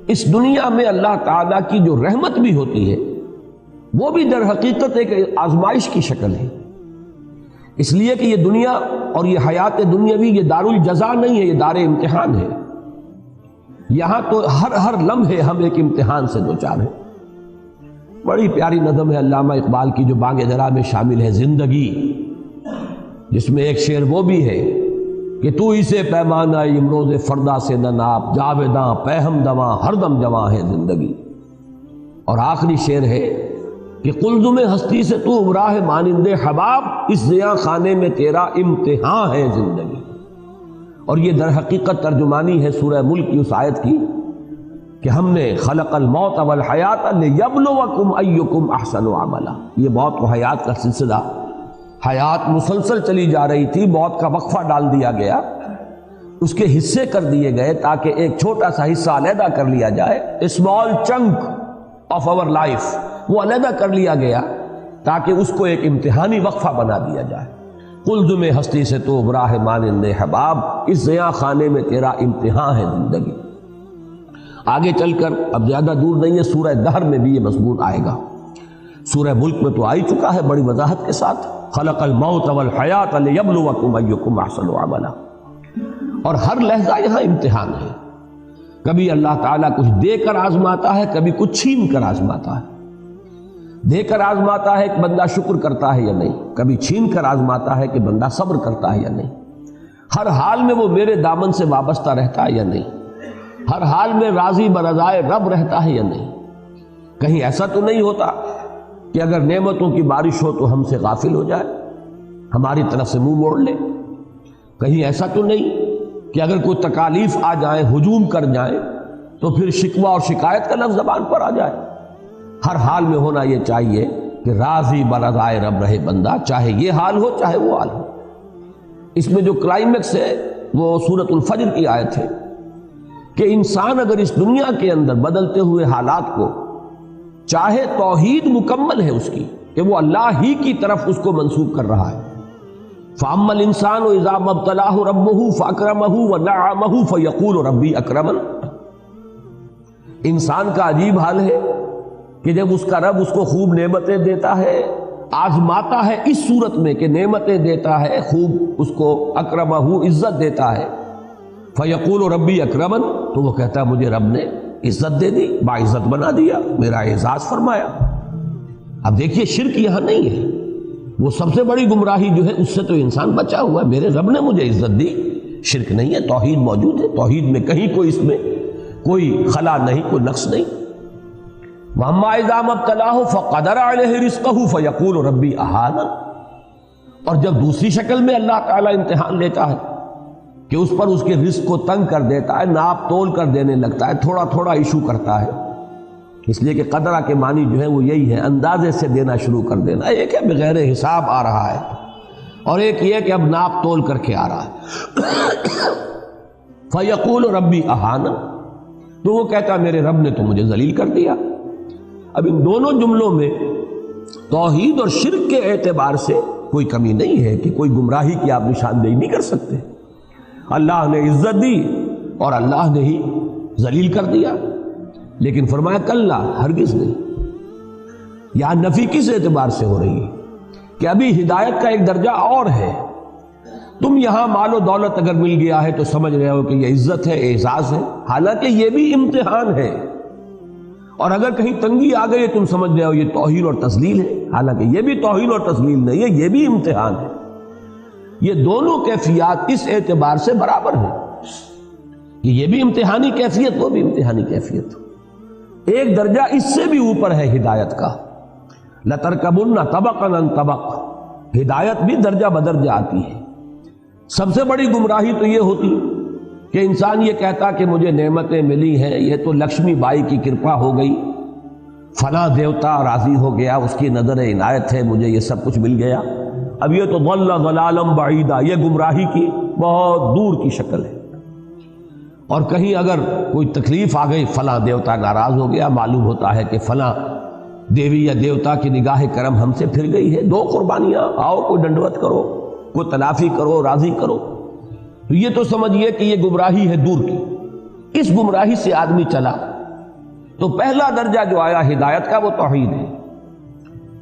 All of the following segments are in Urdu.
اس دنیا میں اللہ تعالیٰ کی جو رحمت بھی ہوتی ہے وہ بھی در حقیقت ایک آزمائش کی شکل ہے، اس لیے کہ یہ دنیا اور یہ حیات دنیاوی یہ دار الجزا نہیں ہے، یہ دار امتحان ہے۔ یہاں تو ہر لمحے ہم ایک امتحان سے دوچار ہیں۔ بڑی پیاری نظم ہے علامہ اقبال کی جو بانگ درا میں شامل ہے، زندگی، جس میں ایک شعر وہ بھی ہے کہ تو اسے پیمانہ امروز فردا سے نہ ناپ، جاویداں پہم دواں ہر دم جواں ہے زندگی۔ اور آخری شعر ہے کہ قلزم ہستی سے تو ابراہ مانند حباب، اس زیاں خانے میں تیرا امتحان ہے زندگی۔ اور یہ در حقیقت ترجمانی ہے سورہ ملک کی اس آیت کی کہ ہم نے خلق الموت والحیات لیبلوکم ایکم احسن عملا۔ یہ موت و حیات کا سلسلہ، حیات مسلسل چلی جا رہی تھی، موت کا وقفہ ڈال دیا گیا، اس کے حصے کر دیے گئے تاکہ ایک چھوٹا سا حصہ علیحدہ کر لیا جائے، small chunk of our life, وہ علیحدہ کر لیا گیا تاکہ اس کو ایک امتحانی وقفہ بنا دیا جائے۔ قلزم ہستی سے تو ابراہ مانند حباب، اس زیاں خانے میں تیرا امتحان ہے زندگی۔ آگے چل کر اب زیادہ دور نہیں ہے، سورہ دہر میں بھی یہ مضمون آئے گا، سورہ ملک میں تو آ ہی چکا ہے بڑی وضاحت کے ساتھ، خلق الموت والحیات لیبلوکم ایکم احسن عملا۔ اور ہر لحظہ یہاں امتحان ہے، کبھی اللہ تعالیٰ کچھ دے کر آزماتا ہے، کبھی کچھ چھین کر آزماتا ہے۔ دے کر آزماتا ہے کہ بندہ شکر کرتا ہے یا نہیں، کبھی چھین کر آزماتا ہے کہ بندہ صبر کرتا ہے یا نہیں۔ ہر حال میں وہ میرے دامن سے وابستہ رہتا ہے یا نہیں، ہر حال میں راضی برضائے رب رہتا ہے یا نہیں۔ کہیں ایسا تو نہیں ہوتا کہ اگر نعمتوں کی بارش ہو تو ہم سے غافل ہو جائے، ہماری طرف سے منہ موڑ لے۔ کہیں ایسا تو نہیں کہ اگر کوئی تکالیف آ جائیں، ہجوم کر جائیں، تو پھر شکوہ اور شکایت کا لفظ زبان پر آ جائے۔ ہر حال میں ہونا یہ چاہیے کہ راضی برضائے رب رہے بندہ، چاہے یہ حال ہو چاہے وہ حال ہو۔ اس میں جو کلائمیکس ہے وہ سورۃ الفجر کی آیت ہے کہ انسان اگر اس دنیا کے اندر بدلتے ہوئے حالات کو چاہے، توحید مکمل ہے اس کی کہ وہ اللہ ہی کی طرف اس کو منسوب کر رہا ہے۔ فَأَمَّا الْإِنسَانُ إِذَا مَا ابْتَلَاهُ رَبُّهُ فَأَكْرَمَهُ وَنَعَّمَهُ فَيَقُولُ رَبِّي أَكْرَمَنِ۔ انسان کا عجیب حال ہے کہ جب اس کا رب اس کو خوب نعمتیں دیتا ہے، آزماتا ہے اس صورت میں کہ نعمتیں دیتا ہے، خوب اس کو اکرمہ عزت دیتا ہے، فَيَقُولُ رَبِّي أَكْرَمَنِ، تو وہ کہتا ہے مجھے رب نے عزت دے دی، باعزت بنا دیا، میرا اعزاز فرمایا۔ اب دیکھیے شرک یہاں نہیں ہے، وہ سب سے بڑی گمراہی جو ہے اس سے تو انسان بچا ہوا ہے، میرے رب نے مجھے عزت دی۔ شرک نہیں ہے، توحید موجود ہے، توحید میں کہیں کوئی اس میں کوئی خلا نہیں، کوئی نقص نہیں۔ وَأَمَّا إِذَا مَا ابْتَلَاهُ فَقَدَرَ عَلَيْهِ رِزْقَهُ فَيَقُولُ رَبِّي أَهَانَنِ۔ اور جب دوسری شکل میں اللہ تعالیٰ امتحان لیتا ہے کہ اس پر اس کے رزق کو تنگ کر دیتا ہے، ناپ تول کر دینے لگتا ہے، تھوڑا تھوڑا ایشو کرتا ہے، اس لیے کہ قدرہ کے معنی جو ہے وہ یہی ہے، اندازے سے دینا شروع کر دینا۔ ایک ہے بغیر حساب آ رہا ہے، اور ایک یہ کہ اب ناپ تول کر کے آ رہا ہے۔ فَيَقُولُ رَبِّي أَهَانَنِ، تو وہ کہتا میرے رب نے تو مجھے ذلیل کر دیا۔ اب ان دونوں جملوں میں توحید اور شرک کے اعتبار سے کوئی کمی نہیں ہے کہ کوئی گمراہی کی آپ نشاندہی نہیں کر سکتے۔ اللہ نے عزت دی اور اللہ نے ہی ذلیل کر دیا، لیکن فرمایا کلا، ہرگز نہیں۔ یہاں نفی کس اعتبار سے ہو رہی ہے کہ ابھی ہدایت کا ایک درجہ اور ہے۔ تم یہاں مال و دولت اگر مل گیا ہے تو سمجھ رہے ہو کہ یہ عزت ہے، اعزاز ہے، حالانکہ یہ بھی امتحان ہے۔ اور اگر کہیں تنگی آ گئی تم سمجھ رہے ہو یہ توہین اور تذلیل ہے، حالانکہ یہ بھی توہین اور تذلیل نہیں ہے، یہ بھی امتحان ہے۔ یہ دونوں کیفیات اس اعتبار سے برابر ہیں کہ یہ بھی امتحانی کیفیت، وہ بھی امتحانی کیفیت۔ ایک درجہ اس سے بھی اوپر ہے ہدایت کا، لَتَرْكَبُنَّ طَبَقًا عَن طَبَقٍ، ہدایت بھی درجہ بدرجہ آتی ہے۔ سب سے بڑی گمراہی تو یہ ہوتی کہ انسان یہ کہتا کہ مجھے نعمتیں ملی ہیں، یہ تو لکشمی بائی کی کرپا ہو گئی، فلاں دیوتا راضی ہو گیا، اس کی نظر عنایت ہے، مجھے یہ سب کچھ مل گیا۔ اب یہ تو ضل ضلالا بعیدا، یہ گمراہی کی بہت دور کی شکل ہے۔ اور کہیں اگر کوئی تکلیف آ گئی، فلاں دیوتا ناراض ہو گیا، معلوم ہوتا ہے کہ فلاں دیوی یا دیوتا کی نگاہ کرم ہم سے پھر گئی ہے، دو قربانیاں، آؤ کوئی ڈنڈوت کرو، کوئی تلافی کرو، راضی کرو۔ تو یہ تو سمجھیے کہ یہ گمراہی ہے دور کی۔ اس گمراہی سے آدمی چلا تو پہلا درجہ جو آیا ہدایت کا وہ توحید ہے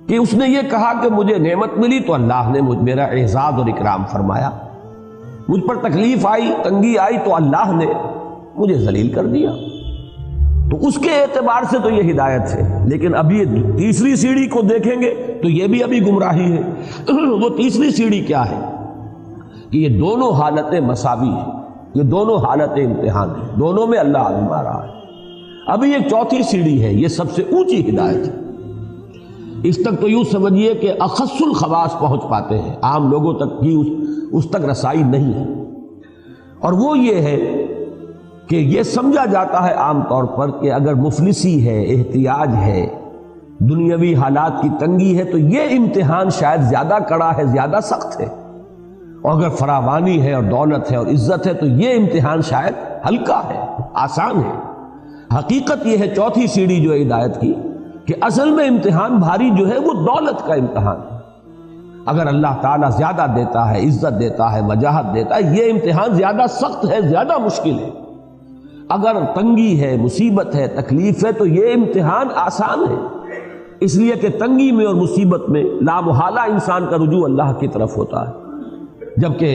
کہ اس نے یہ کہا کہ مجھے نعمت ملی تو اللہ نے میرا اعزاز اور اکرام فرمایا، مجھ پر تکلیف آئی، تنگی آئی تو اللہ نے مجھے ذلیل کر دیا، تو اس کے اعتبار سے تو یہ ہدایت ہے۔ لیکن اب یہ تیسری سیڑھی کو دیکھیں گے تو یہ بھی ابھی گمراہی ہے۔ وہ تیسری سیڑھی کیا ہے کہ یہ دونوں حالتیں مساوی ہیں، یہ دونوں حالتیں امتحان ہیں، دونوں میں اللہ آزما رہا ہے۔ ابھی ایک چوتھی سیڑھی ہے، یہ سب سے اونچی ہدایت ہے۔ اس تک تو یوں سمجھیے کہ اخص الخواص پہنچ پاتے ہیں، عام لوگوں تک کی اس تک رسائی نہیں ہے، اور وہ یہ ہے کہ یہ سمجھا جاتا ہے عام طور پر کہ اگر مفلسی ہے، احتیاج ہے، دنیاوی حالات کی تنگی ہے تو یہ امتحان شاید زیادہ کڑا ہے، زیادہ سخت ہے، اور اگر فراوانی ہے اور دولت ہے اور عزت ہے تو یہ امتحان شاید ہلکا ہے، آسان ہے۔ حقیقت یہ ہے چوتھی سیڑھی جو ہے ہدایت کی کہ اصل میں امتحان بھاری جو ہے وہ دولت کا امتحان ہے۔ اگر اللہ تعالیٰ زیادہ دیتا ہے، عزت دیتا ہے، وجاہت دیتا ہے، یہ امتحان زیادہ سخت ہے، زیادہ مشکل ہے۔ اگر تنگی ہے، مصیبت ہے، تکلیف ہے تو یہ امتحان آسان ہے، اس لیے کہ تنگی میں اور مصیبت میں لامحالہ انسان کا رجوع اللہ کی طرف ہوتا ہے، جبکہ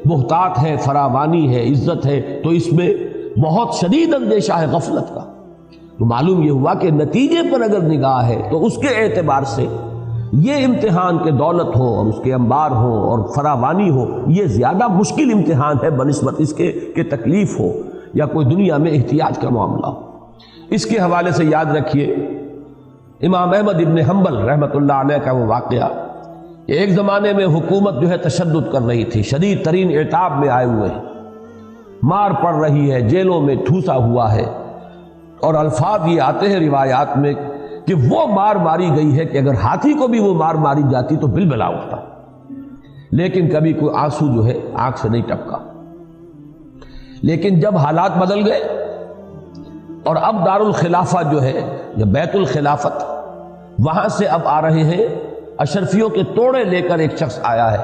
محتاط ہے، فراوانی ہے، عزت ہے تو اس میں بہت شدید اندیشہ ہے غفلت کا۔ تو معلوم یہ ہوا کہ نتیجے پر اگر نگاہ ہے تو اس کے اعتبار سے یہ امتحان کے دولت ہو اور اس کے انبار ہو اور فراوانی ہو، یہ زیادہ مشکل امتحان ہے بنسبت اس کے کہ تکلیف ہو یا کوئی دنیا میں احتیاج کا معاملہ ہو۔ اس کے حوالے سے یاد رکھیے امام احمد ابن حنبل رحمۃ اللہ علیہ کا وہ واقعہ کہ ایک زمانے میں حکومت جو ہے تشدد کر رہی تھی، شدید ترین عتاب میں آئے ہوئے ہیں، مار پڑ رہی ہے، جیلوں میں ٹھوسا ہوا ہے، اور الفاظ یہ آتے ہیں روایات میں کہ وہ مار ماری گئی ہے کہ اگر ہاتھی کو بھی وہ مار ماری جاتی تو بلبلا اٹھتا، لیکن کبھی کوئی آنسو جو ہے آنکھ سے نہیں ٹپکا۔ لیکن جب حالات بدل گئے اور اب دارالخلافہ جو ہے یا بیت الخلافت، وہاں سے اب آ رہے ہیں اشرفیوں کے توڑے لے کر، ایک شخص آیا ہے،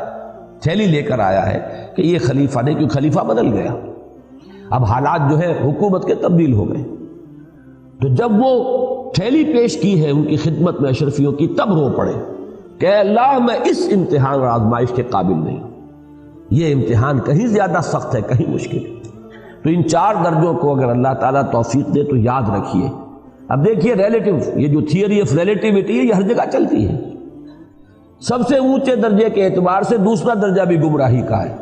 تھیلی لے کر آیا ہے کہ یہ خلیفہ نہیں، کیونکہ خلیفہ بدل گیا، اب حالات جو ہے حکومت کے تبدیل ہو گئے۔ تو جب وہ تھیلی پیش کی ہے ان کی خدمت میں اشرفیوں کی، تب رو پڑے کہ اللہ میں اس امتحان اور آزمائش کے قابل نہیں، یہ امتحان کہیں زیادہ سخت ہے، کہیں مشکل ہے۔ تو ان چار درجوں کو اگر اللہ تعالیٰ توفیق دے تو یاد رکھیے۔ اب دیکھیے ریلیٹیو، یہ جو تھیوری آف ریلیٹیوٹی ہے یہ ہر جگہ چلتی ہے۔ سب سے اونچے درجے کے اعتبار سے دوسرا درجہ بھی گمراہی کا ہے،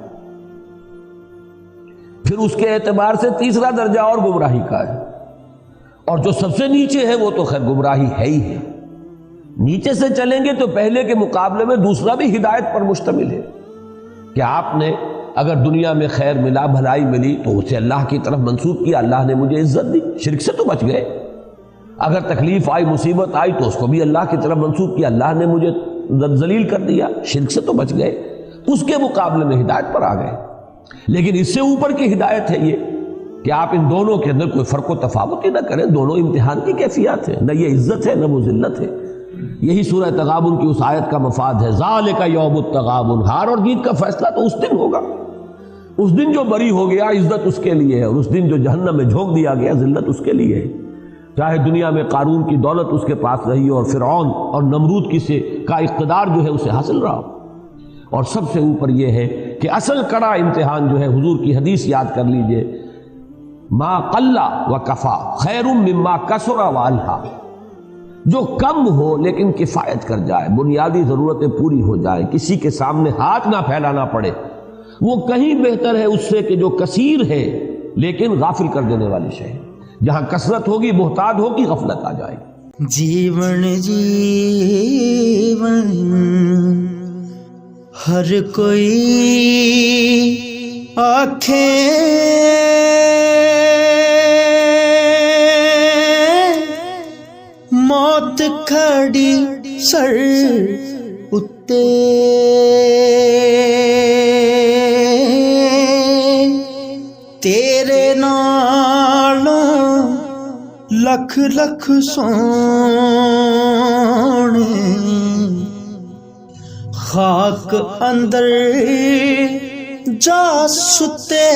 پھر اس کے اعتبار سے تیسرا درجہ اور گمراہی کا ہے، اور جو سب سے نیچے ہے وہ تو خیر گمراہی ہے ہی ہے۔ نیچے سے چلیں گے تو پہلے کے مقابلے میں دوسرا بھی ہدایت پر مشتمل ہے کہ آپ نے اگر دنیا میں خیر ملا، بھلائی ملی تو اسے اللہ کی طرف منسوب کیا، اللہ نے مجھے عزت دی، شرک سے تو بچ گئے۔ اگر تکلیف آئی، مصیبت آئی تو اس کو بھی اللہ کی طرف منسوب کیا، اللہ نے مجھے ذلیل کر دیا، شرک سے تو بچ گئے، اس کے مقابلے میں ہدایت پر آ گئے۔ لیکن اس سے اوپر کی ہدایت ہے یہ کہ آپ ان دونوں کے اندر کوئی فرق و تفاوت ہی نہ کریں، دونوں امتحان کی کیفیات ہیں، نہ یہ عزت ہے نہ وہ ذلت ہے۔ یہی سورہ تغابن کی اس آیت کا مفاد ہے، ذالک یوم التغابن، ہار اور جیت کا فیصلہ تو اس دن ہوگا، اس دن جو بری ہو گیا عزت اس کے لیے ہے، اور اس دن جو جہنم میں جھونک دیا گیا ذلت اس کے لیے ہے، چاہے دنیا میں قارون کی دولت اس کے پاس رہی ہو اور فرعون اور نمرود کا اقتدار جو ہے اسے حاصل رہا ہو۔ اور سب سے اوپر یہ ہے کہ اصل کڑا امتحان جو ہے، حضور کی حدیث یاد کر لیجئے، ما قل و کفا خیر مما کثر و الہا، جو کم ہو لیکن کفایت کر جائے، بنیادی ضرورتیں پوری ہو جائے، کسی کے سامنے ہاتھ نہ پھیلانا پڑے، وہ کہیں بہتر ہے اس سے کہ جو کثیر ہے لیکن غافل کر دینے والی شے۔ جہاں کثرت ہوگی محتاج ہوگی، غفلت آ جائے گی۔ جیون جیون ہر کوئی آنکھیں موت کھڑی سر اتے، تیرے نالوں لکھ لکھ سونے، خاک اندر جا ستے